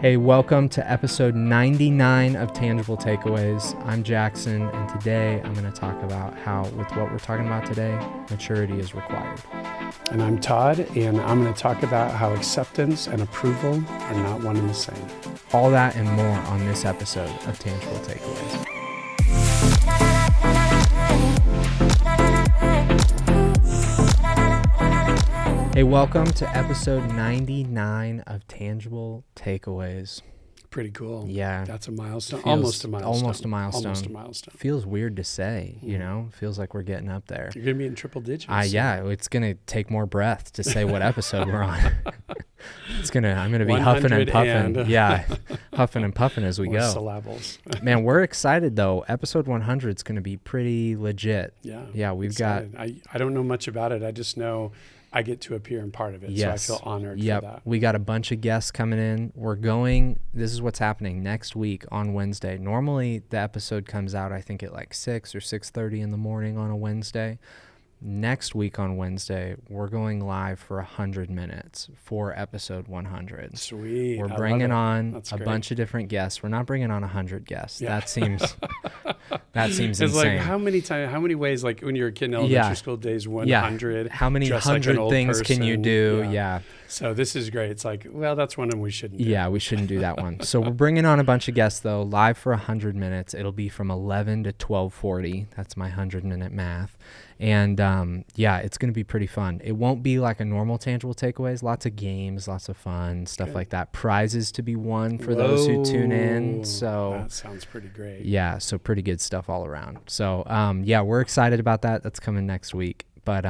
Hey, welcome to episode 99 of Tangible Takeaways. I'm Jackson, and today I'm going to talk about how, with what we're talking about today, maturity is required. And I'm Todd, and I'm going to talk about how acceptance and approval are not one and the same. All that and more on this episode of Tangible Takeaways. Hey, welcome to episode 99 of Tangible Takeaways. Pretty cool. Yeah. That's a milestone. Almost a milestone. Almost a milestone. Feels weird to say, you know? Feels like we're getting up there. You're going to be in triple digits. Yeah, it's going to take more breath to say what episode we're on. I'm going to be huffing and puffing. Yeah, huffing and puffing as we go. Syllables. Man, we're excited though. Episode 100 is going to be pretty legit. Yeah. We've excited. got... I don't know much about it. I just know I get to appear in part of it. Yes. So I feel honored for that. We got a bunch of guests coming in. This is what's happening next week on Wednesday. Normally the episode comes out, I think at like 6 or 6:30 in the morning on a Wednesday. Next week on Wednesday, we're going live for 100 minutes for episode 100. Sweet. We're bringing on a great. bunch of different guests. We're not bringing on 100 guests. Yeah. That seems it's insane. Like how many ways, like when you were a kid in elementary school days, 100. How many 100 things can you do? Yeah. So this is great. It's like, well, that's one we shouldn't do. Yeah, we shouldn't do that one. So we're bringing on a bunch of guests, though, live for 100 minutes. It'll be from 11 to 12:40. That's my 100-minute math. And, it's going to be pretty fun. It won't be like a normal Tangible Takeaways. Lots of games, lots of fun, stuff like that. Prizes to be won for those who tune in. So that sounds pretty great. Yeah, so pretty good stuff all around. So, we're excited about that. That's coming next week. But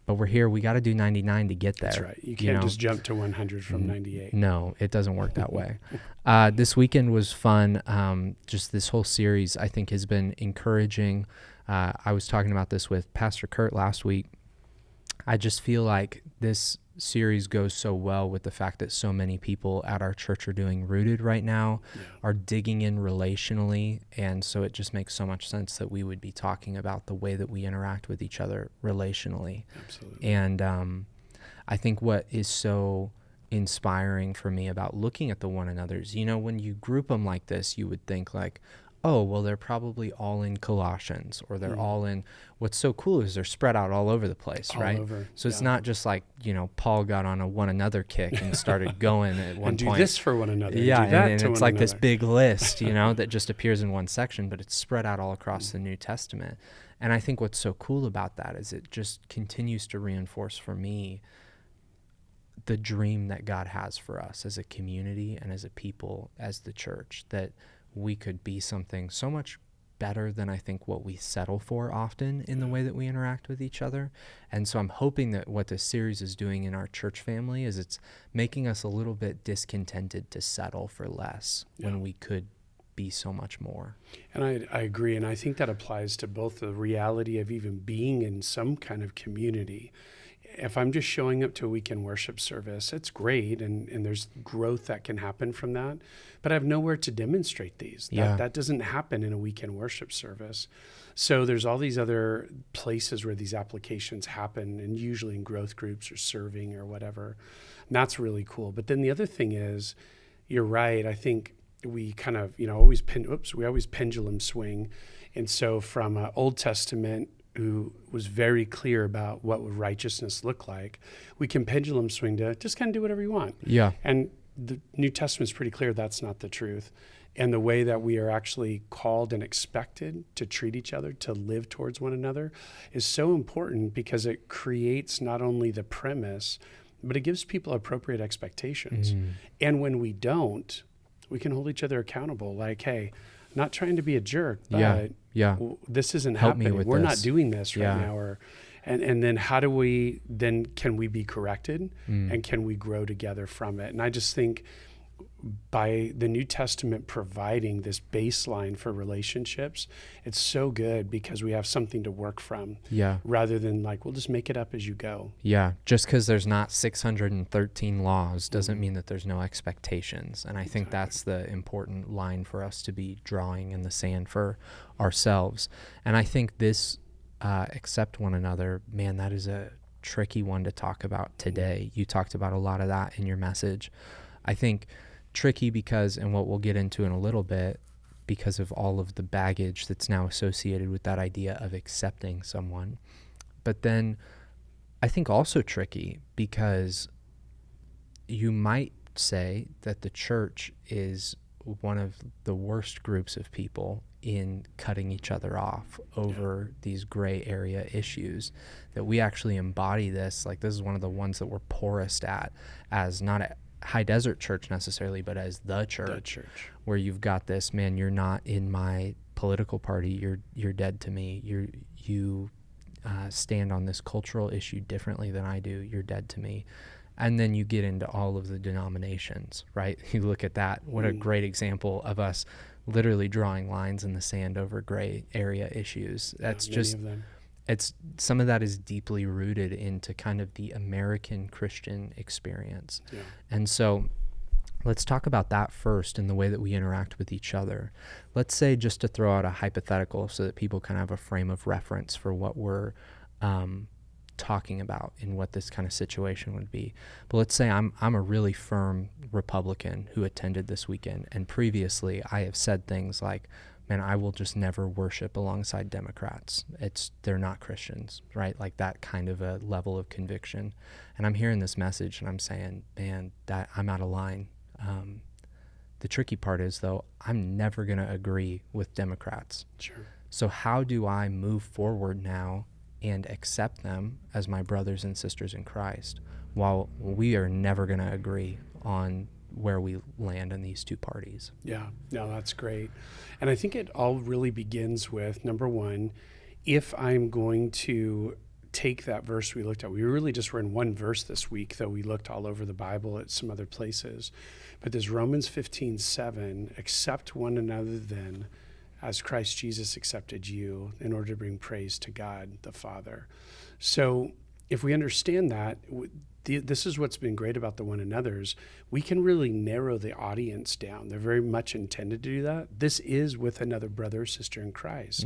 we're here. We got to do 99 to get there. That's right. You can't just jump to 100 from 98. No, it doesn't work that way. This weekend was fun. Just this whole series, I think, has been encouraging. I was talking about this with Pastor Kurt last week. I just feel like this series goes so well with the fact that so many people at our church are doing Rooted right now, are digging in relationally, and so it just makes so much sense that we would be talking about the way that we interact with each other relationally. Absolutely. And I think what is so inspiring for me about looking at the one another's, when you group them like this, you would think like, oh, well, they're probably all in Colossians, or they're all in... What's so cool is they're spread out all over the place, right? So it's not just like, Paul got on a one another kick and started going at one point. And do this for one another. Yeah, do that and to it's one like another. this big list, that just appears in one section, but it's spread out all across the New Testament. And I think what's so cool about that is it just continues to reinforce for me the dream that God has for us as a community and as a people, as the church, that we could be something so much better than I think what we settle for often in the way that we interact with each other. And so I'm hoping that what this series is doing in our church family is it's making us a little bit discontented to settle for less when we could be so much more. And I agree. And I think that applies to both the reality of even being in some kind of community. If I'm just showing up to a weekend worship service, it's great, and there's growth that can happen from that, but I have nowhere to demonstrate these. That doesn't happen in a weekend worship service. So there's all these other places where these applications happen, and usually in growth groups or serving or whatever. And that's really cool. But then the other thing is, you're right, I think we kind of, we always pendulum swing. And so from Old Testament, who was very clear about what would righteousness look like, we can pendulum swing to just kind of do whatever you want. Yeah. And the New Testament's pretty clear that's not the truth. And the way that we are actually called and expected to treat each other, to live towards one another, is so important because it creates not only the premise, but it gives people appropriate expectations. Mm-hmm. And when we don't, we can hold each other accountable. Like, hey, not trying to be a jerk, but this isn't happening. We're not doing this right now. And then how do we, can we be corrected and can we grow together from it? And I just think by the New Testament providing this baseline for relationships, it's so good because we have something to work from rather than like, we'll just make it up as you go. Yeah. Just because there's not 613 laws doesn't mean that there's no expectations. And I think that's the important line for us to be drawing in the sand for ourselves. And I think this accept one another, man, that is a tricky one to talk about today. You talked about a lot of that in your message. I think tricky because, and what we'll get into in a little bit, because of all of the baggage that's now associated with that idea of accepting someone. But then I think also tricky because you might say that the church is one of the worst groups of people in cutting each other off over these gray area issues, that we actually embody this. Like, this is one of the ones that we're poorest at, as not a high desert church necessarily, but as the church, where you've got this, man, you're not in my political party, you're dead to me. You stand on this cultural issue differently than I do, you're dead to me. And then you get into all of the denominations, right? You look at that. What a great example of us literally drawing lines in the sand over gray area issues. That's just, it's, some of that is deeply rooted into kind of the American Christian experience. Yeah. And so let's talk about that first in the way that we interact with each other. Let's say, just to throw out a hypothetical so that people kind of have a frame of reference for what we're talking about and what this kind of situation would be. But let's say I'm a really firm Republican who attended this weekend, and previously I have said things like, man, I will just never worship alongside Democrats. They're not Christians, right? Like that kind of a level of conviction. And I'm hearing this message and I'm saying, man, that I'm out of line. The tricky part is, though, I'm never going to agree with Democrats. Sure. So how do I move forward now and accept them as my brothers and sisters in Christ, while we are never going to agree on where we land in these two parties? Yeah, no, that's great. And I think it all really begins with, number one, if I'm going to take that verse we looked at, we really just were in one verse this week, though we looked all over the Bible at some other places. But this Romans 15:7, accept one another then as Christ Jesus accepted you, in order to bring praise to God the Father. So if we understand that, this is what's been great about the one another's. We can really narrow the audience down. They're very much intended to do that. This is with another brother or sister in Christ.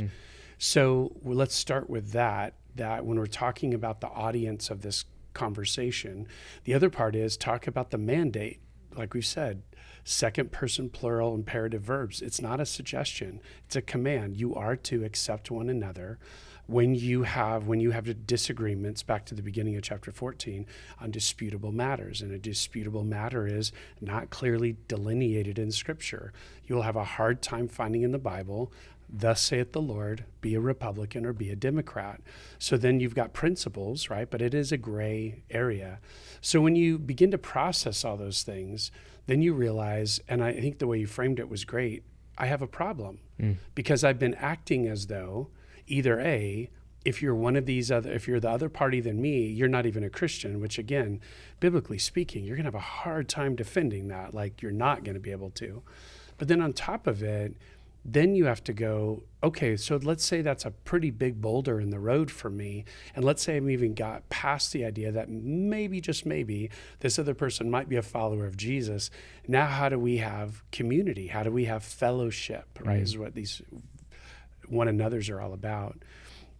So let's start with that when we're talking about the audience of this conversation. The other part is talk about the mandate. Like we've said, second person plural imperative verbs. It's not a suggestion. It's a command. You are to accept one another when you have disagreements, back to the beginning of chapter 14, on disputable matters. And a disputable matter is not clearly delineated in Scripture. You'll have a hard time finding in the Bible, thus saith the Lord, be a Republican or be a Democrat. So then you've got principles, right? But it is a gray area. So when you begin to process all those things, then you realize, and I think the way you framed it was great, I have a problem because I've been acting as though either A, if you're if you're the other party than me, you're not even a Christian, which again, biblically speaking, you're going to have a hard time defending that. Like, you're not going to be able to. But then on top of it, then you have to go, okay, so let's say that's a pretty big boulder in the road for me. And let's say I've even got past the idea that maybe, just maybe, this other person might be a follower of Jesus. Now, how do we have community? How do we have fellowship, right? Is what these one another's are all about.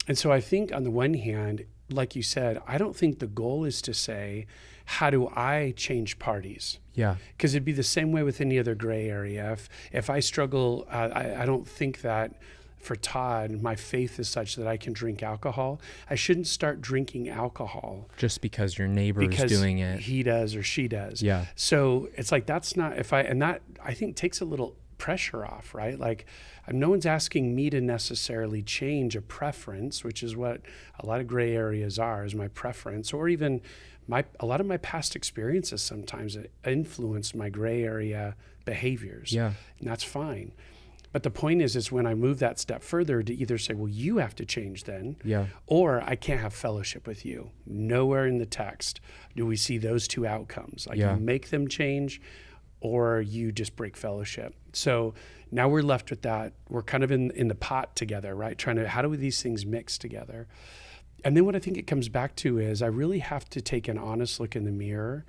And so I think on the one hand, like you said, I don't think the goal is to say, how do I change parties? Yeah. Because it'd be the same way with any other gray area. If I struggle, I don't think that for Todd, my faith is such that I can drink alcohol. I shouldn't start drinking alcohol just because your neighbor is doing it. He does or she does. Yeah. So it's like, that's not, that I think takes a little pressure off, right? Like, no one's asking me to necessarily change a preference, which is what a lot of gray areas are, is my preference, or even a lot of my past experiences sometimes influence my gray area behaviors. Yeah. And that's fine. But the point is when I move that step further to either say, well, you have to change then, or I can't have fellowship with you. Nowhere in the text do we see those two outcomes. Like, you make them change, or you just break fellowship. So now we're left with that. We're kind of in the pot together, right? How do these things mix together? And then what I think it comes back to is I really have to take an honest look in the mirror.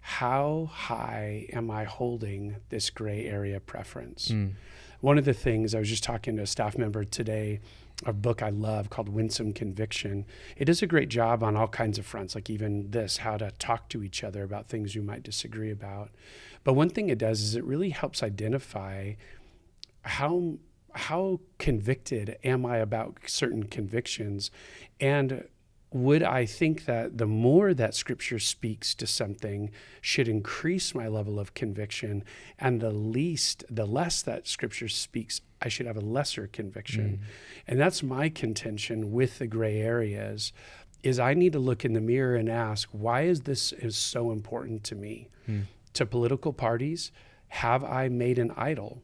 How high am I holding this gray area preference? One of the things, I was just talking to a staff member today, a book I love called Winsome Conviction. It does a great job on all kinds of fronts, like even this, how to talk to each other about things you might disagree about. But one thing it does is it really helps identify how convicted am I about certain convictions, and would I think that the more that scripture speaks to something should increase my level of conviction, and the less that scripture speaks, I should have a lesser conviction. And that's my contention with the gray areas, is I need to look in the mirror and ask, why is this so important to me? To political parties, have I made an idol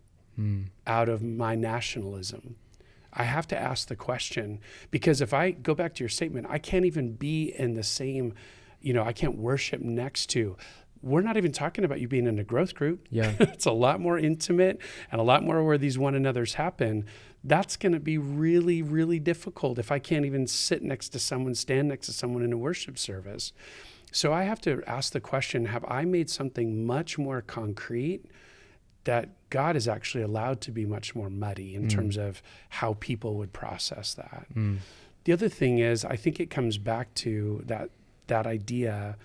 out of my nationalism? I have to ask the question, because if I go back to your statement, I can't even be in the same, I can't worship next to. We're not even talking about you being in a growth group. Yeah. It's a lot more intimate and a lot more where these one another's happen. That's going to be really, really difficult if I can't even sit next to someone, stand next to someone in a worship service. So I have to ask the question, have I made something much more concrete that God is actually allowed to be much more muddy in terms of how people would process that? The other thing is, I think it comes back to that idea,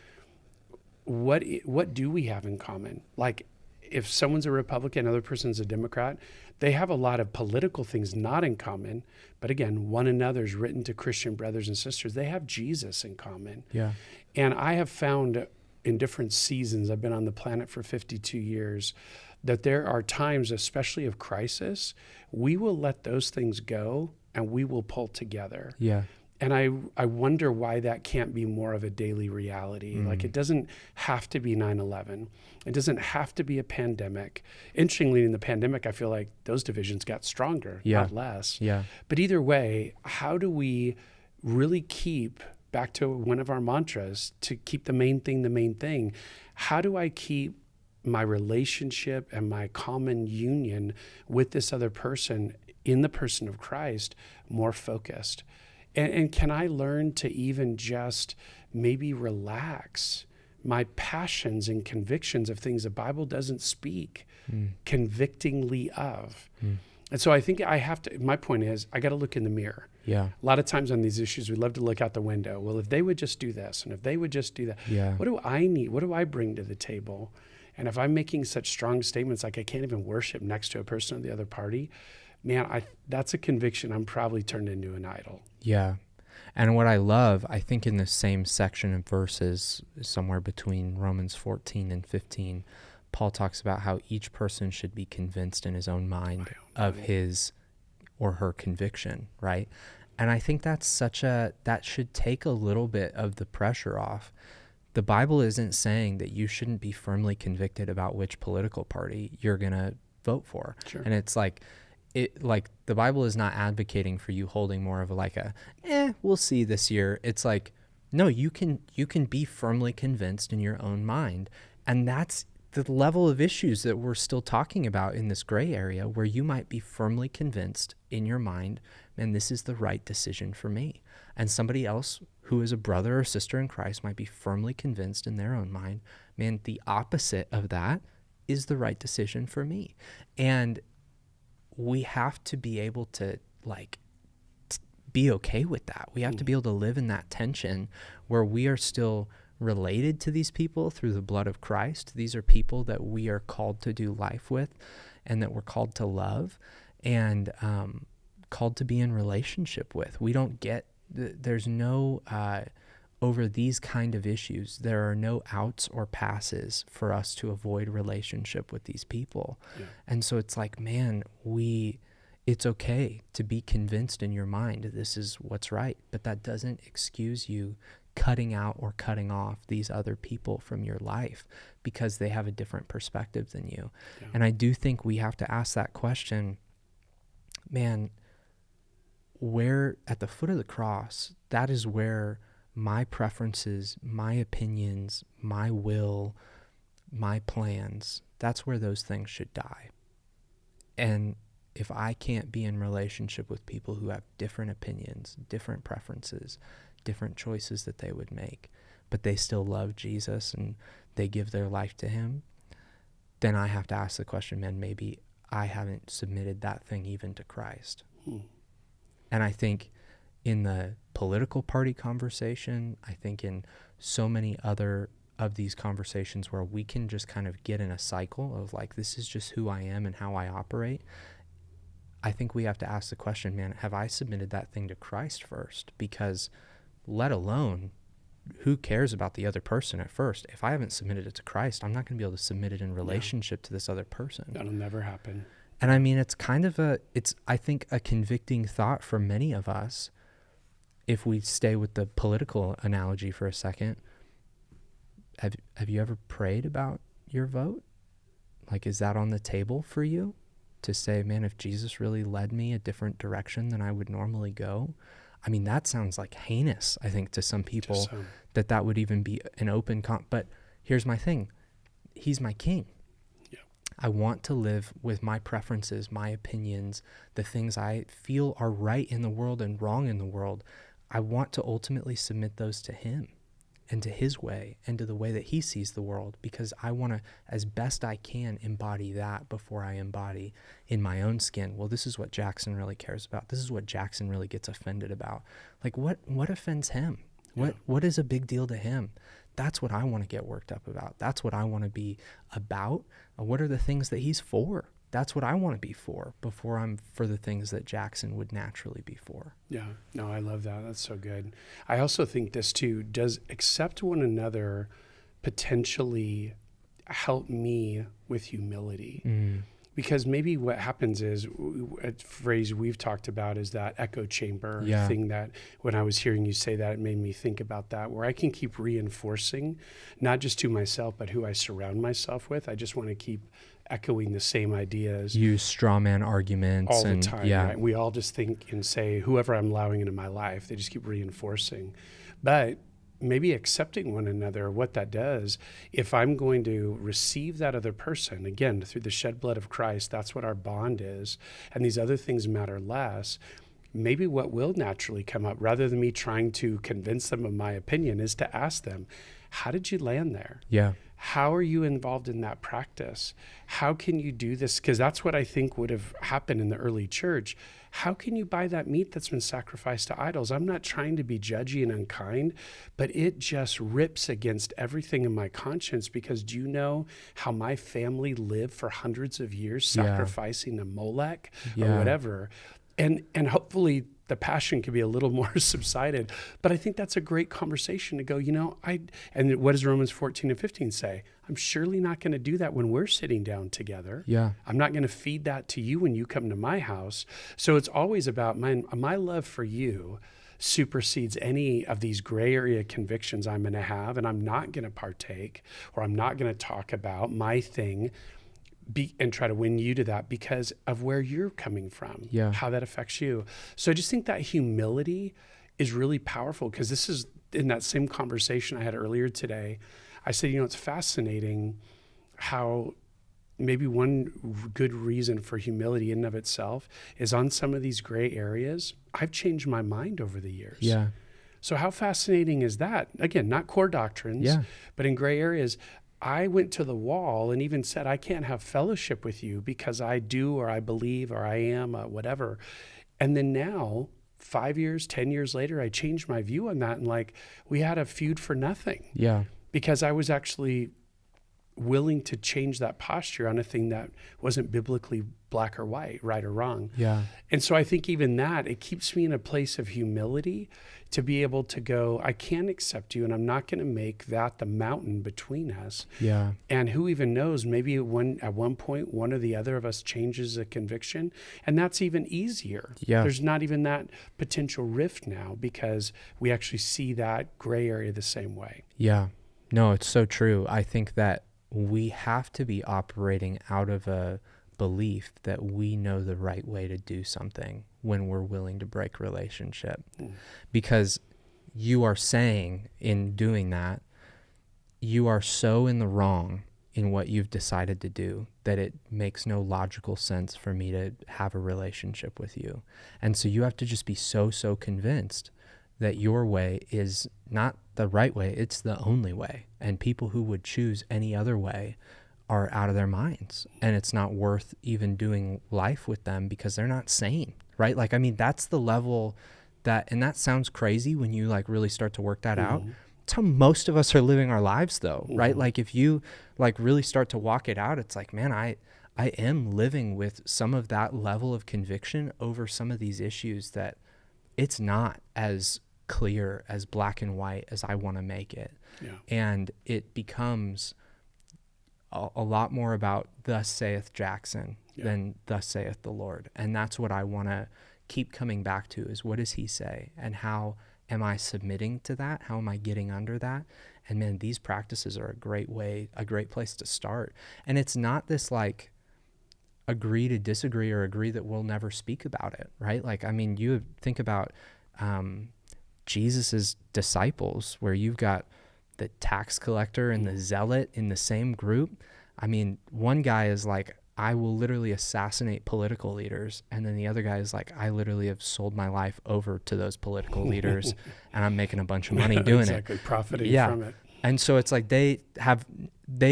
what do we have in common? Like, if someone's a Republican, another person's a Democrat, they have a lot of political things not in common, but again, one another's written to Christian brothers and sisters. They have Jesus in common. Yeah. And I have found in different seasons, I've been on the planet for 52 years, that there are times, especially of crisis, we will let those things go and we will pull together. Yeah. And I wonder why that can't be more of a daily reality. Like, it doesn't have to be 9/11. It doesn't have to be a pandemic. Interestingly, in the pandemic, I feel like those divisions got stronger, not less. Yeah. But either way, how do we really keep, back to one of our mantras, to keep the main thing? How do I keep my relationship and my common union with this other person in the person of Christ more focused? And can I learn to even just maybe relax my passions and convictions of things the Bible doesn't speak convictingly of? And so I think my point is, I got to look in the mirror. Yeah. A lot of times on these issues, we love to look out the window. Well, if they would just do this, and if they would just do that, what do I need? What do I bring to the table? And if I'm making such strong statements like I can't even worship next to a person of the other party, man, that's a conviction I'm probably turned into an idol. Yeah. And what I love, I think in the same section of verses, somewhere between Romans 14 and 15, Paul talks about how each person should be convinced in his own mind of his or her conviction, right? And I think that should take a little bit of the pressure off. The Bible isn't saying that you shouldn't be firmly convicted about which political party you're going to vote for. Sure. And it's like the Bible is not advocating for you holding more of we'll see this year. It's like, no, you can be firmly convinced in your own mind. And that's the level of issues that we're still talking about in this gray area, where you might be firmly convinced in your mind, man, this is the right decision for me. And somebody else who is a brother or sister in Christ might be firmly convinced in their own mind, man, the opposite of that is the right decision for me. And we have to be able to be okay with that. We have to be able to live in that tension where we are still related to these people through the blood of Christ. These are people that we are called to do life with and that we're called to love and called to be in relationship with. We don't there's no, over these kind of issues, there are no outs or passes for us to avoid relationship with these people. Yeah. And so it's like, man, it's okay to be convinced in your mind this is what's right, but that doesn't excuse you cutting out or cutting off these other people from your life because they have a different perspective than you. Yeah. And I do think we have to ask that question, man, where at the foot of the cross, that is where my preferences, my opinions, my will, my plans, that's where those things should die. And if I can't be in relationship with people who have different opinions, different preferences, different choices that they would make, but they still love Jesus and they give their life to him, then I have to ask the question, man, maybe I haven't submitted that thing even to Christ. Hmm. And I think in the political party conversation, I think in so many other of these conversations where we can just kind of get in a cycle of like, this is just who I am and how I operate. I think we have to ask the question, man, have I submitted that thing to Christ first? Because let alone, who cares about the other person at first? If I haven't submitted it to Christ, I'm not going to be able to submit it in relationship to this other person. That'll never happen. And I mean, it's kind of I think a convicting thought for many of us. If we stay with the political analogy for a second, have you ever prayed about your vote? Like, is that on the table for you to say, man, if Jesus really led me a different direction than I would normally go? I mean, that sounds like heinous, I think, to some people, that would even be an open but here's my thing. He's my king. Yeah. I want to live with my preferences, my opinions, the things I feel are right in the world and wrong in the world. I want to ultimately submit those to him and to his way and to the way that he sees the world, because I want to, as best I can, embody that before I embody in my own skin. Well, this is what Jackson really cares about. This is what Jackson really gets offended about. Like, what offends him? Yeah. What is a big deal to him? That's what I want to get worked up about. That's what I want to be about. What are the things that he's for? That's what I want to be for before I'm for the things that Jackson would naturally be for. Yeah, no, I love that. That's so good. I also think this too, does accept one another potentially help me with humility? Because maybe what happens is, a phrase we've talked about is that echo chamber thing, that when I was hearing you say that, it made me think about that, where I can keep reinforcing, not just to myself, but who I surround myself with. I just want to keep echoing the same ideas. Use straw man arguments all the time. Yeah. Right? We all just think and say, whoever I'm allowing into my life, they just keep reinforcing. But maybe accepting one another, what that does, if I'm going to receive that other person, again, through the shed blood of Christ, that's what our bond is, and these other things matter less, maybe what will naturally come up, rather than me trying to convince them of my opinion, is to ask them, how did you land there? Yeah. How are you involved in that practice? How can you do this? Because that's what I think would have happened in the early church. How can you buy that meat that's been sacrificed to idols? I'm not trying to be judgy and unkind, but it just rips against everything in my conscience, because do you know how my family lived for hundreds of years sacrificing to Molech or whatever? And hopefully the passion could be a little more subsided. But I think that's a great conversation to go, and what does Romans 14 and 15 say? I'm surely not going to do that when we're sitting down together. Yeah. I'm not going to feed that to you when you come to my house. So it's always about my love for you supersedes any of these gray area convictions I'm going to have, and I'm not going to partake, or I'm not going to talk about my thing and try to win you to that because of where you're coming from, how that affects you. So I just think that humility is really powerful, because this is in that same conversation I had earlier today. I said, it's fascinating how maybe one good reason for humility in and of itself is on some of these gray areas, I've changed my mind over the years. Yeah. So how fascinating is that? Again, not core doctrines, but in gray areas, I went to the wall and even said, I can't have fellowship with you because I do, or I believe, or I am, whatever. And then now, 5 years, 10 years later, I changed my view on that. And we had a feud for nothing. Yeah. Because I was actually willing to change that posture on a thing that wasn't biblically black or white, right or wrong. Yeah. And so I think even that, it keeps me in a place of humility to be able to go, I can accept you, and I'm not going to make that the mountain between us. Yeah. And who even knows, maybe at one point, one or the other of us changes a conviction, and that's even easier. Yeah. There's not even that potential rift now, because we actually see that gray area the same way. Yeah. No, it's so true. I think that we have to be operating out of a belief that we know the right way to do something when we're willing to break relationship. Because you are saying, in doing that, you are so in the wrong in what you've decided to do that it makes no logical sense for me to have a relationship with you. And so you have to just be so convinced that your way is not the right way, it's the only way. And people who would choose any other way are out of their minds, and it's not worth even doing life with them because they're not sane, right? Like, I mean, that's the level and that sounds crazy when you like really start to work that out. It's how most of us are living our lives though, right? Like if you like really start to walk it out, it's like, man, I am living with some of that level of conviction over some of these issues that it's not as clear, as black and white as I want to make it. Yeah. And it becomes a lot more about thus saith Jackson than thus saith the Lord. And that's what I want to keep coming back to, is what does he say? And how am I submitting to that? How am I getting under that? And man, these practices are a great place to start. And it's not this like agree to disagree or agree that we'll never speak about it, right? Like, I mean, you think about Jesus's disciples, where you've got the tax collector and the zealot in the same group. I mean, one guy is like, I will literally assassinate political leaders. And then the other guy is like, I literally have sold my life over to those political leaders and I'm making a bunch of money doing exactly, profiting from it. And so it's like they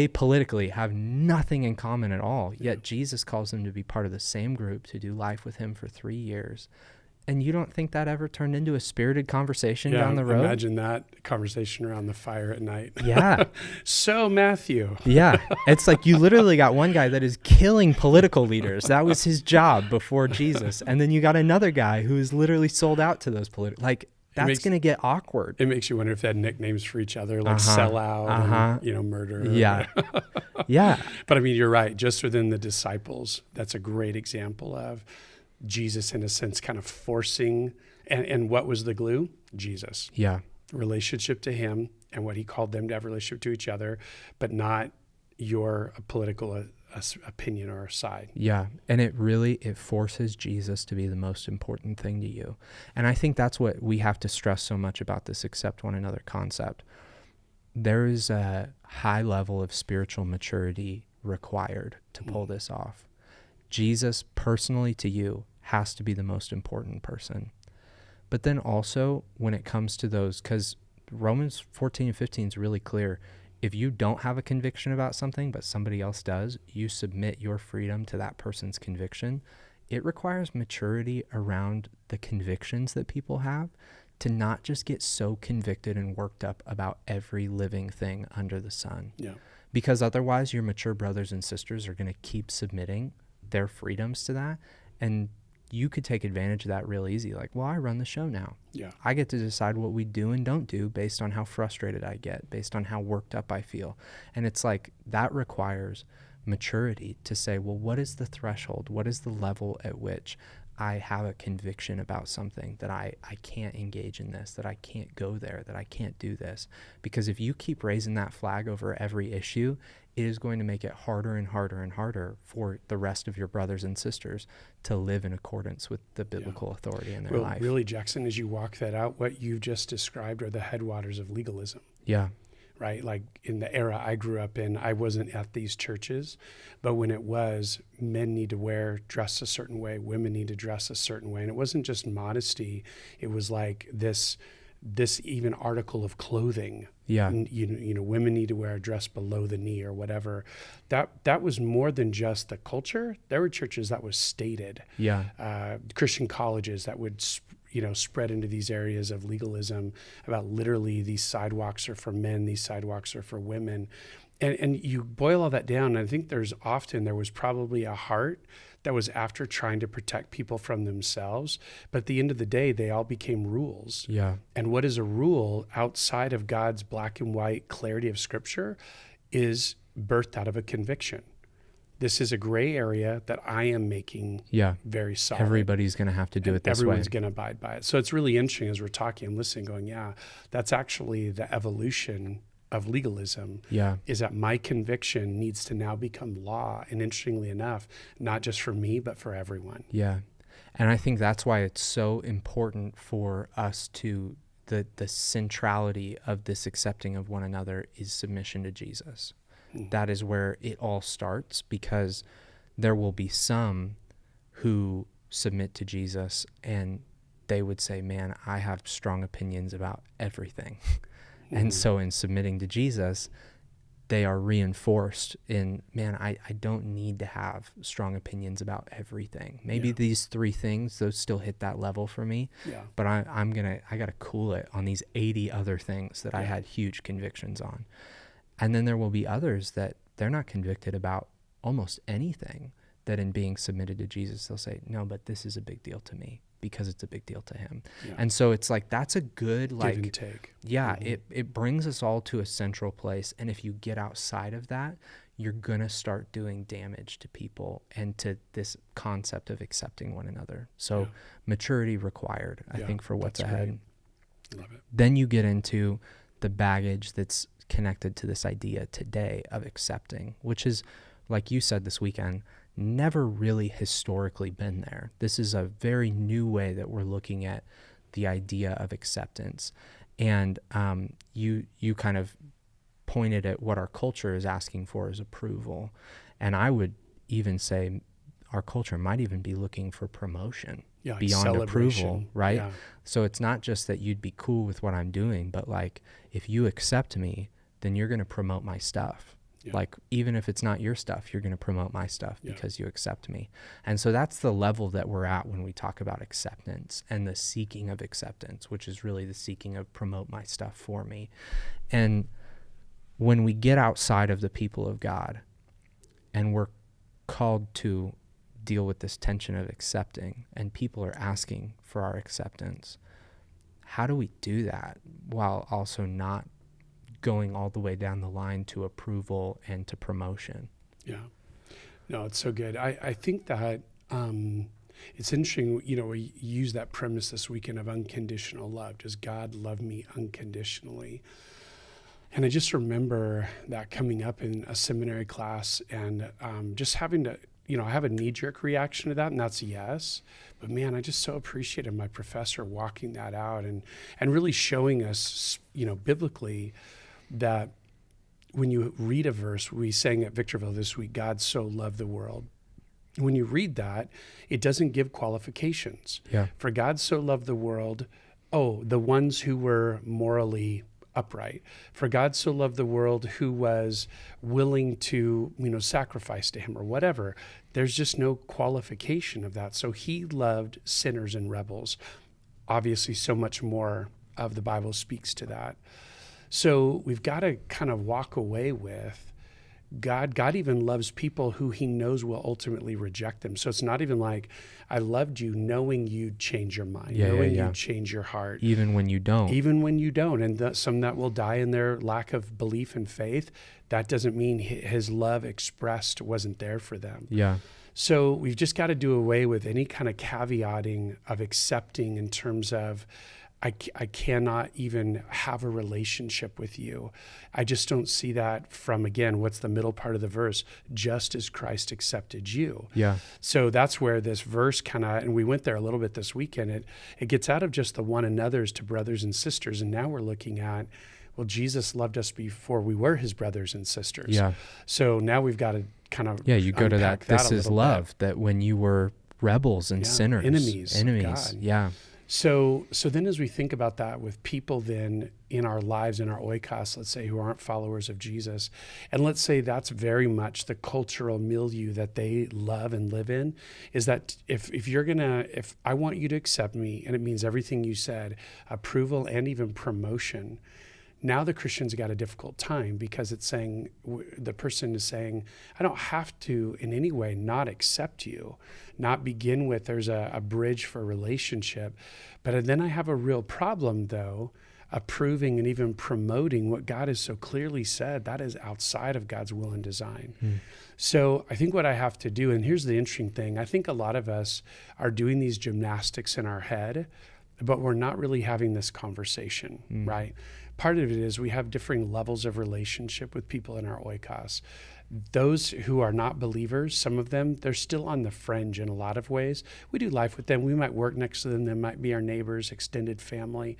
politically have nothing in common at all. Yet Jesus calls them to be part of the same group, to do life with him for 3 years. And you don't think that ever turned into a spirited conversation down the road? Imagine that conversation around the fire at night. Yeah. So Matthew. Yeah. It's like you literally got one guy that is killing political leaders. That was his job before Jesus. And then you got another guy who is literally sold out to those political, like, that's going to get awkward. It makes you wonder if they had nicknames for each other, like sellout and, murderer. Yeah. Yeah. But I mean, you're right. Just within the disciples, that's a great example of Jesus, in a sense, kind of forcing, and what was the glue? Jesus. Yeah. Relationship to him and what he called them to have relationship to each other, but not your political opinion or side. Yeah. And it forces Jesus to be the most important thing to you. And I think that's what we have to stress so much about this accept one another concept. There is a high level of spiritual maturity required to pull this off. Jesus personally to you has to be the most important person. But then also when it comes to those, because Romans 14 and 15 is really clear. If you don't have a conviction about something, but somebody else does, you submit your freedom to that person's conviction. It requires maturity around the convictions that people have, to not just get so convicted and worked up about every living thing under the sun. Yeah. Because otherwise your mature brothers and sisters are going to keep submitting their freedoms to that, and you could take advantage of that real easy. Like, well, I run the show now. Yeah. I get to decide what we do and don't do based on how frustrated I get, based on how worked up I feel. And it's like, that requires maturity to say, well, what is the threshold? What is the level at which I have a conviction about something that I can't engage in this, that I can't go there, that I can't do this? Because if you keep raising that flag over every issue, it is going to make it harder and harder and harder for the rest of your brothers and sisters to live in accordance with the biblical authority in their life. Really, Jackson, as you walk that out, what you've just described are the headwaters of legalism. Yeah. Right? Like in the era I grew up in, I wasn't at these churches, but when it was, men need to dress a certain way, women need to dress a certain way. And it wasn't just modesty. It was like this even article of clothing. Yeah. Women need to wear a dress below the knee or whatever. That was more than just the culture. There were churches that was stated. Yeah. Christian colleges that would spread into these areas of legalism about literally these sidewalks are for men, these sidewalks are for women. And you boil all that down, and I think there was probably a heart that was after trying to protect people from themselves. But at the end of the day, they all became rules. Yeah. And what is a rule outside of God's black and white clarity of Scripture is birthed out of a conviction. This is a gray area that I am making very solid. Everybody's going to have to do it this way. Everyone's going to abide by it. So it's really interesting as we're talking, I'm listening, going, yeah, that's actually the evolution of legalism. Yeah. Is that my conviction needs to now become law. And interestingly enough, not just for me, but for everyone. Yeah. And I think that's why it's so important for us to, the centrality of this accepting of one another is submission to Jesus. That is where it all starts, because there will be some who submit to Jesus and they would say, man, I have strong opinions about everything. And so in submitting to Jesus, they are reinforced in, man, I don't need to have strong opinions about everything. Maybe these 3 things, those still hit that level for me, but I got to cool it on these 80 other things that I had huge convictions on. And then there will be others that they're not convicted about almost anything, that in being submitted to Jesus, they'll say, no, but this is a big deal to me because it's a big deal to him. And so it's like, that's a good, like, give and take. It brings us all to a central place. And if you get outside of that, you're going to start doing damage to people and to this concept of accepting one another. So maturity required, I think, for what's ahead. Love it. Then you get into the baggage that's connected to this idea today of accepting, which is, like you said this weekend, never really historically been there. This is a very new way that we're looking at the idea of acceptance. And you kind of pointed at what our culture is asking for is approval. And I would even say our culture might even be looking for promotion beyond approval, right? So it's not just that you'd be cool with what I'm doing, but like, if you accept me, then you're going to promote my stuff. Like, even if it's not your stuff, you're going to promote my stuff because you accept me. And so that's the level that we're at when we talk about acceptance and the seeking of acceptance, which is really the seeking of promote my stuff for me. And when we get outside of the people of God and we're called to deal with this tension of accepting, and people are asking for our acceptance, how do we do that while also not going all the way down the line to approval and to promotion? No, it's so good. I think that it's interesting, we use that premise this weekend of unconditional love. Does God love me unconditionally? And I just remember that coming up in a seminary class and just having to, I have a knee-jerk reaction to that, and that's yes. But man, I just so appreciated my professor walking that out and really showing us, biblically, that when you read a verse, we sang at Victorville this week, God so loved the world. When you read that, it doesn't give qualifications. For God so loved the world, the ones who were morally upright. For God so loved the world, who was willing to, sacrifice to him or whatever. There's just no qualification of that. So he loved sinners and rebels. Obviously, so much more of the Bible speaks to that. So we've got to kind of walk away with God even loves people who he knows will ultimately reject them. So it's not even like, I loved you knowing you'd change your mind, knowing you'd change your heart. Even when you don't. And some that will die in their lack of belief and faith, that doesn't mean his love expressed wasn't there for them. So we've just got to do away with any kind of caveating of accepting in terms of, I cannot even have a relationship with you. I just don't see that from, again, what's the middle part of the verse? Just as Christ accepted you. So that's where this verse and we went there a little bit this weekend, it gets out of just the one another's to brothers and sisters. And now we're looking at, well, Jesus loved us before we were his brothers and sisters. So now we've got to kind of you go to that this is love, that when you were rebels and sinners. Enemies. God. So then as we think about that with people then in our lives, in our oikos, let's say, who aren't followers of Jesus, and let's say that's very much the cultural milieu that they love and live in, is that if I want you to accept me, and it means everything you said, approval and even promotion, now the Christian's got a difficult time because it's saying, the person is saying, I don't have to in any way not accept you, not begin with, there's a bridge for a relationship. But then I have a real problem, though, approving and even promoting what God has so clearly said, that is outside of God's will and design. So I think what I have to do, and here's the interesting thing, I think a lot of us are doing these gymnastics in our head, but we're not really having this conversation, right? Part of it is we have differing levels of relationship with people in our oikos. Those who are not believers, some of them, they're still on the fringe in a lot of ways. We do life with them. We might work next to them. They might be our neighbors, extended family.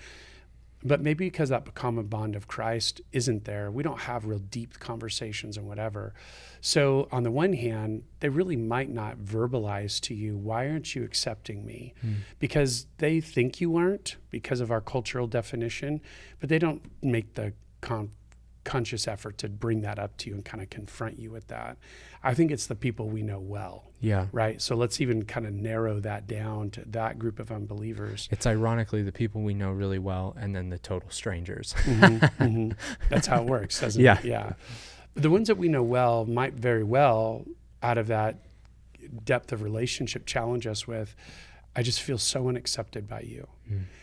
But maybe because that common bond of Christ isn't there, we don't have real deep conversations and whatever. So on the one hand, they really might not verbalize to you, why aren't you accepting me? Because they think you aren't because of our cultural definition, but they don't make the conscious effort to bring that up to you and kind of confront you with that. I think it's the people we know well. Yeah. Right. So let's even kind of narrow that down to that group of unbelievers. It's ironically the people we know really well and then the total strangers. That's how it works, doesn't Yeah. it? Yeah. The ones that we know well might very well, out of that depth of relationship, challenge us with, I just feel so unaccepted by you.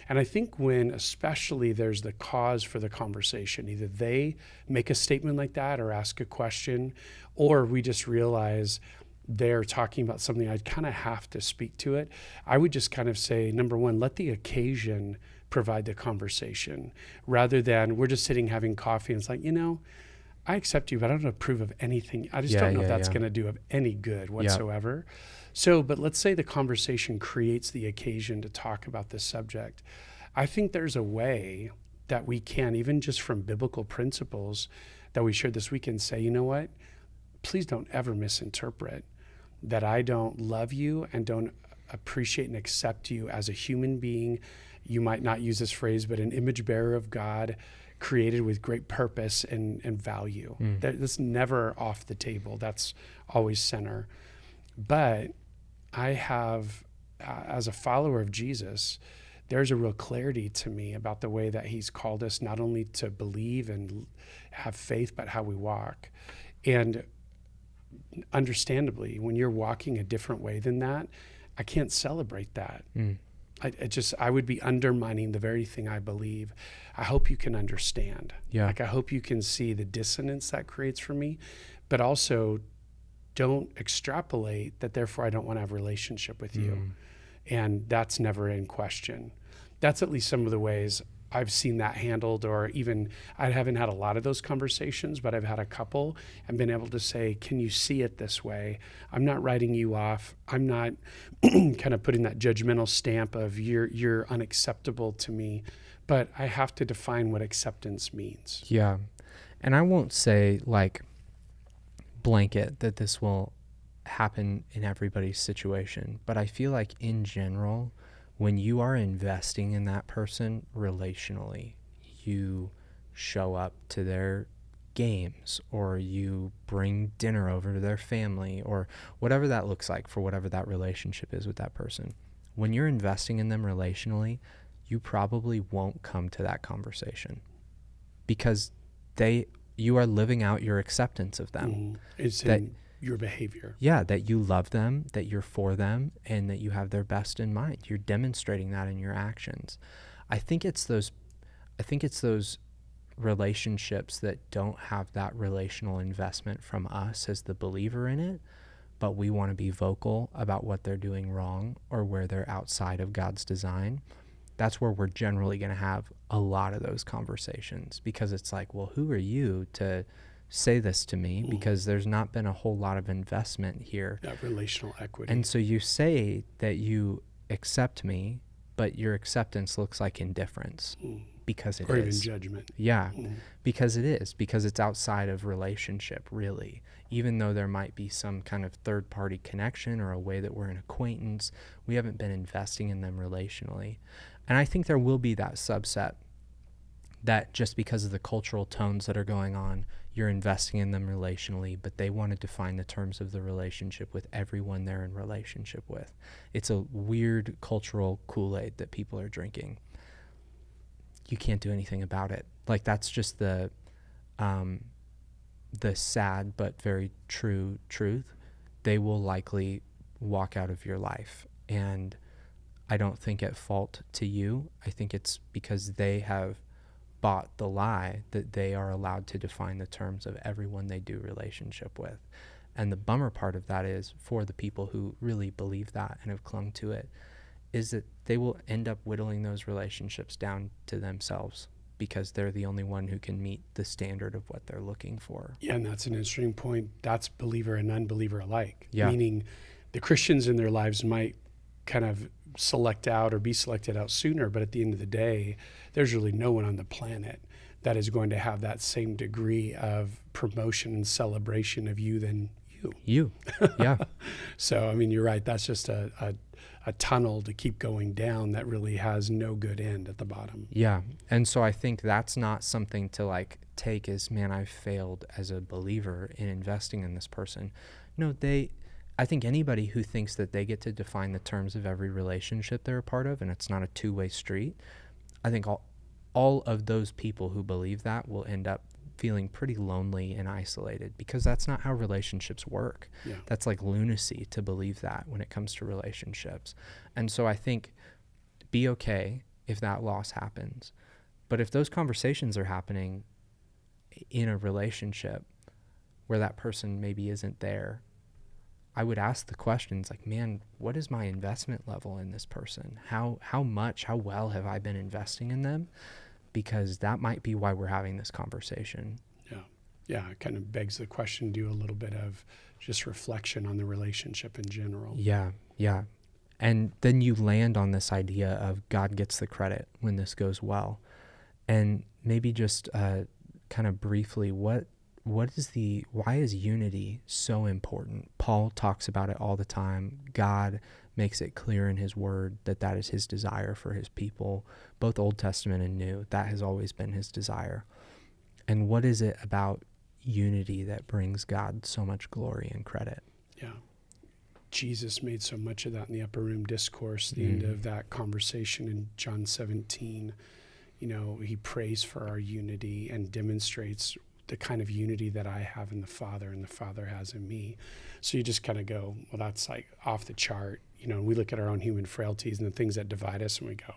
And I think when especially there's the cause for the conversation, either they make a statement like that or ask a question, or we just realize they're talking about something, I'd kind of have to speak to it. I would just kind of say, number one, let the occasion provide the conversation, rather than we're just sitting having coffee and it's like, I accept you, but I don't approve of anything. I just don't know if that's going to do of any good whatsoever. So, but let's say the conversation creates the occasion to talk about this subject. I think there's a way that we can, even just from biblical principles that we shared this weekend, say, you know what? Please don't ever misinterpret that I don't love you and don't appreciate and accept you as a human being. You might not use this phrase, but an image bearer of God, created with great purpose and value. That's never off the table. That's always center. But I have, as a follower of Jesus, there's a real clarity to me about the way that he's called us not only to believe and have faith, but how we walk. And understandably, when you're walking a different way than that, I can't celebrate that. I would be undermining the very thing I believe. I hope you can understand. Yeah. Like, I hope you can see the dissonance that creates for me, but also don't extrapolate that therefore I don't want to have a relationship with you. And that's never in question. That's at least some of the ways I've seen that handled, or even I haven't had a lot of those conversations, but I've had a couple and been able to say, can you see it this way? I'm not writing you off. I'm not kind of putting that judgmental stamp of you're unacceptable to me, but I have to define what acceptance means. Yeah. And I won't say like blanket that this will happen in everybody's situation, but I feel like in general, when you are investing in that person relationally, you show up to their games, or you bring dinner over to their family, or whatever that looks like for whatever that relationship is with that person. When you're investing in them relationally, you probably won't come to that conversation because you are living out your acceptance of them. It's in your behavior. Yeah, that you love them, that you're for them, and that you have their best in mind. You're demonstrating that in your actions. I think it's those relationships that don't have that relational investment from us as the believer in it, but we want to be vocal about what they're doing wrong or where they're outside of God's design. That's where we're generally going to have a lot of those conversations, because it's like, well, who are you to say this to me? Because there's not been a whole lot of investment here. That relational equity. And so you say that you accept me, but your acceptance looks like indifference because it is. Or even judgment. Yeah, because it is. Because it's outside of relationship, really. Even though there might be some kind of third-party connection or a way that we're an acquaintance, we haven't been investing in them relationally. And I think there will be that subset that just because of the cultural tones that are going on, you're investing in them relationally, but they want to define the terms of the relationship with everyone they're in relationship with. It's a weird cultural Kool-Aid that people are drinking. You can't do anything about it. Like, that's just the sad but very true truth. They will likely walk out of your life. And I don't think at fault to you. I think it's because they have bought the lie that they are allowed to define the terms of everyone they do relationship with. And the bummer part of that is, for the people who really believe that and have clung to it, is that they will end up whittling those relationships down to themselves because they're the only one who can meet the standard of what they're looking for. Yeah, and that's an interesting point. That's believer and unbeliever alike. Yeah. Meaning the Christians in their lives might kind of select out or be selected out sooner, but at the end of the day, there's really no one on the planet that is going to have that same degree of promotion and celebration of you than you. Yeah. So, I mean, you're right. That's just a tunnel to keep going down that really has no good end at the bottom. Yeah. And so I think that's not something to like take as, man, I've failed as a believer in investing in this person. No, I think anybody who thinks that they get to define the terms of every relationship they're a part of and it's not a two-way street, I think all of those people who believe that will end up feeling pretty lonely and isolated, because that's not how relationships work. Yeah. That's like lunacy to believe that when it comes to relationships. And so I think be okay if that loss happens. But if those conversations are happening in a relationship where that person maybe isn't there, I would ask the questions like, man, what is my investment level in this person? How well have I been investing in them? Because that might be why we're having this conversation. Yeah. It kind of begs the question, do a little bit of just reflection on the relationship in general. Yeah. And then you land on this idea of God gets the credit when this goes well. And maybe just kind of briefly, why is unity so important? Paul talks about it all the time. God makes it clear in his word that is his desire for his people, both Old Testament and New. That has always been his desire. And what is it about unity that brings God so much glory and credit? Yeah. Jesus made so much of that in the upper room discourse, the end of that conversation in John 17. He prays for our unity and demonstrates the kind of unity that I have in the Father and the Father has in me. So you just kind of go, well, that's like off the chart. We look at our own human frailties and the things that divide us and we go,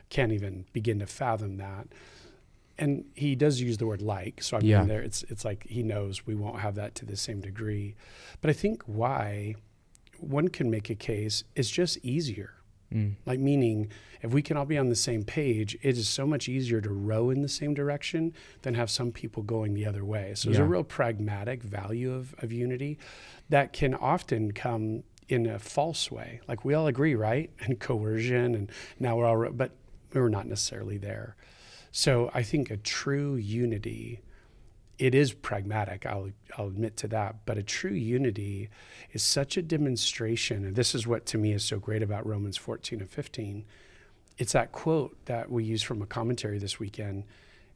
can't even begin to fathom that. And he does use the word like. So I mean, there it's like he knows we won't have that to the same degree. But I think why one can make a case is just easier. Like, meaning if we can all be on the same page, it is so much easier to row in the same direction than have some people going the other way. So there's a real pragmatic value of unity that can often come in a false way. Like, we all agree, right? And coercion, and now we're all, but we're not necessarily there. So I think a true unity, it is pragmatic, I'll admit to that, but a true unity is such a demonstration, and this is what to me is so great about Romans 14 and 15. It's that quote that we use from a commentary this weekend.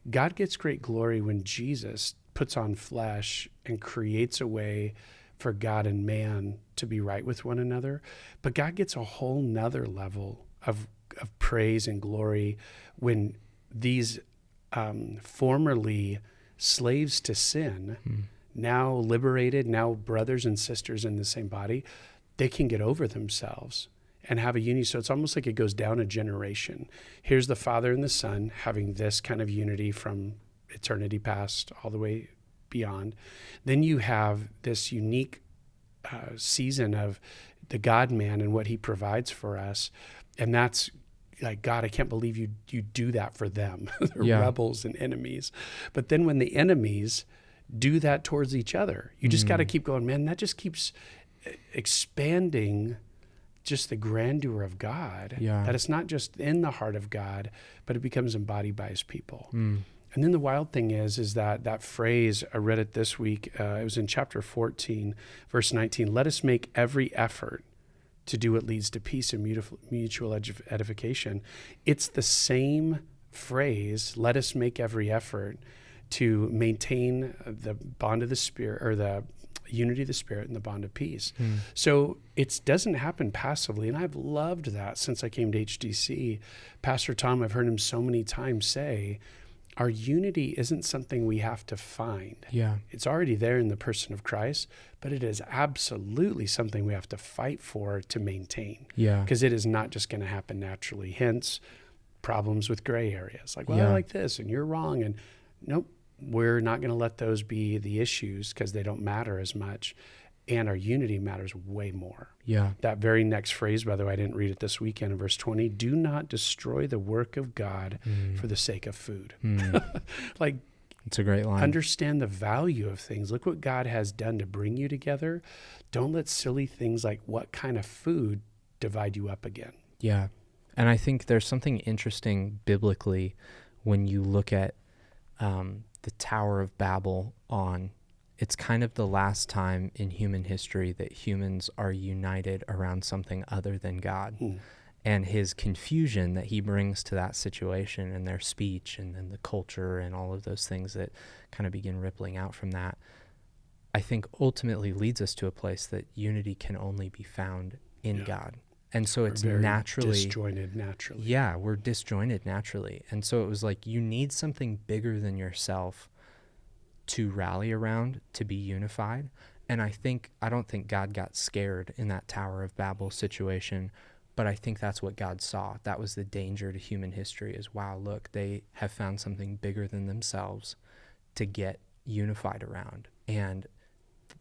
God gets great glory when Jesus puts on flesh and creates a way for God and man to be right with one another. But God gets a whole nother level of praise and glory when these formerly slaves to sin, now liberated, now brothers and sisters in the same body, they can get over themselves and have a unity. So it's almost like it goes down a generation. Here's the Father and the Son having this kind of unity from eternity past all the way beyond. Then you have this unique season of the God-man and what he provides for us. And that's like, God, I can't believe you do that for them. They're rebels and enemies. But then when the enemies do that towards each other, you just got to keep going, man, that just keeps expanding just the grandeur of God. That it's not just in the heart of God, but it becomes embodied by his people. And then the wild thing is that phrase, I read it this week, it was in chapter 14, verse 19, let us make every effort to do what leads to peace and mutual edification. It's the same phrase, let us make every effort to maintain the bond of the Spirit, or the unity of the Spirit and the bond of peace. So it doesn't happen passively. And I've loved that since I came to HDC. Pastor Tom, I've heard him so many times say, our unity isn't something we have to find. It's already there in the person of Christ, but it is absolutely something we have to fight for to maintain. Because it is not just going to happen naturally. Hence, problems with gray areas. Like, well, I like this and you're wrong. And nope, we're not going to let those be the issues because they don't matter as much. And our unity matters way more. That very next phrase, by the way, I didn't read it this weekend, in verse 20, do not destroy the work of God for the sake of food. Like, it's a great line. Understand the value of things. Look what God has done to bring you together. Don't let silly things like what kind of food divide you up again. And I think there's something interesting biblically when you look at the Tower of Babel on it's kind of the last time in human history that humans are united around something other than God. And his confusion that he brings to that situation and their speech and then the culture and all of those things that kind of begin rippling out from that, I think ultimately leads us to a place that unity can only be found in God. And so it's naturally disjointed naturally. Yeah, we're disjointed naturally. And so it was like, you need something bigger than yourself to rally around, to be unified. And I don't think God got scared in that Tower of Babel situation, but I think that's what God saw. That was the danger to human history, is, wow, look, they have found something bigger than themselves to get unified around. And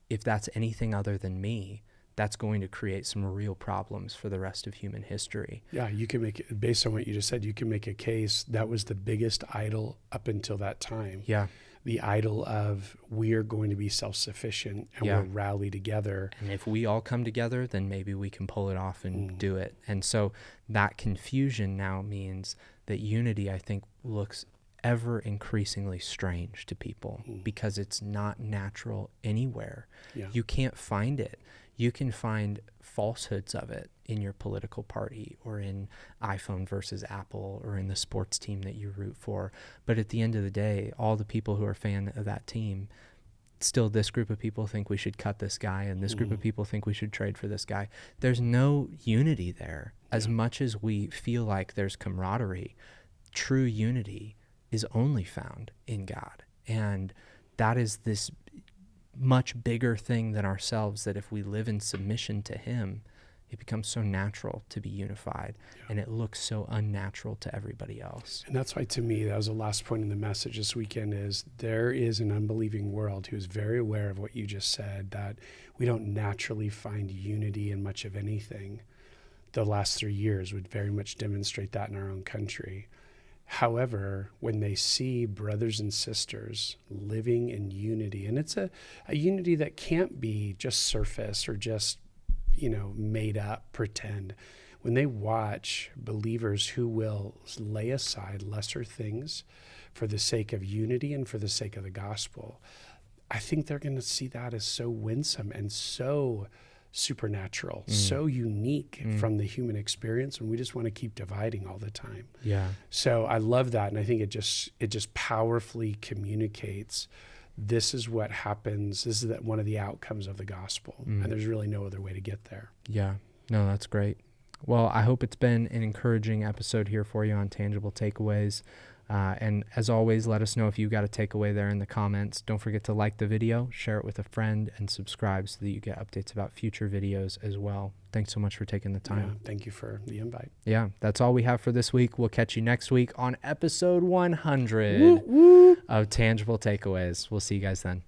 if that's anything other than me, that's going to create some real problems for the rest of human history. Yeah, you can make it, based on what you just said, you can make a case that was the biggest idol up until that time. Yeah. The idol of, we are going to be self-sufficient and we'll rally together. And if we all come together, then maybe we can pull it off and do it. And so that confusion now means that unity, I think, looks ever increasingly strange to people because it's not natural anywhere. Yeah. You can't find it. You can find falsehoods of it in your political party or in iPhone versus Apple or in the sports team that you root for. But at the end of the day, all the people who are a fan of that team, still this group of people think we should cut this guy and this group of people think we should trade for this guy. There's no unity there. As much as we feel like there's camaraderie, true unity is only found in God. And that is this much bigger thing than ourselves, that if we live in submission to him, it becomes so natural to be unified, and it looks so unnatural to everybody else. And that's why, to me, that was the last point in the message this weekend, is there is an unbelieving world who is very aware of what you just said, that we don't naturally find unity in much of anything. The last 3 years would very much demonstrate that in our own country. However, when they see brothers and sisters living in unity, and it's a unity that can't be just surface or just, made up, pretend. When they watch believers who will lay aside lesser things for the sake of unity and for the sake of the gospel, I think they're going to see that as so winsome and so supernatural, so unique from the human experience, and we just want to keep dividing all the time. Yeah. So I love that, and I think it just powerfully communicates, this is what happens, this is one of the outcomes of the gospel, and there's really no other way to get there. Yeah. No, that's great. Well, I hope it's been an encouraging episode here for you on Tangible Takeaways. And as always, let us know if you got a takeaway there in the comments. Don't forget to like the video, share it with a friend, and subscribe so that you get updates about future videos as well. Thanks so much for taking the time. Yeah, thank you for the invite. Yeah, that's all we have for this week. We'll catch you next week on episode 100 of Tangible Takeaways. We'll see you guys then.